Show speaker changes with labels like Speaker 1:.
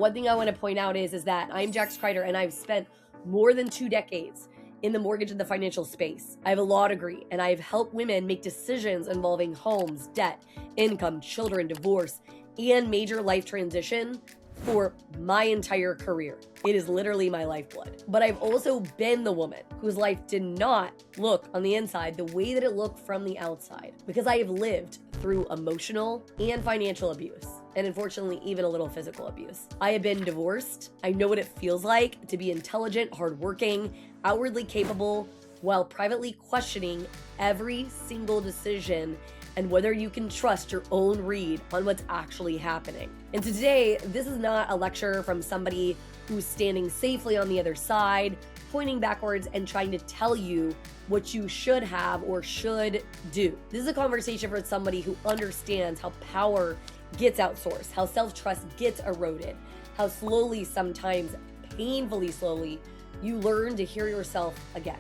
Speaker 1: One thing I want to point out is that I'm Jax Crider, and I've spent more than 2 decades in the mortgage and the financial space. I have a law degree, and I've helped women make decisions involving homes, debt, income, children, divorce, and major life transition for my entire career. It is literally my lifeblood. But I've also been the woman whose life did not look on the inside the way that it looked from the outside, because I have lived through emotional and financial abuse, and unfortunately even a little physical abuse. I have been divorced. I know what it feels like to be intelligent, hardworking, outwardly capable, while privately questioning every single decision and whether you can trust your own read on what's actually happening. And so today, this is not a lecture from somebody who's standing safely on the other side, pointing backwards and trying to tell you what you should have or should do. This is a conversation for somebody who understands how power gets outsourced, how self-trust gets eroded, how slowly, sometimes painfully slowly, you learn to hear yourself again.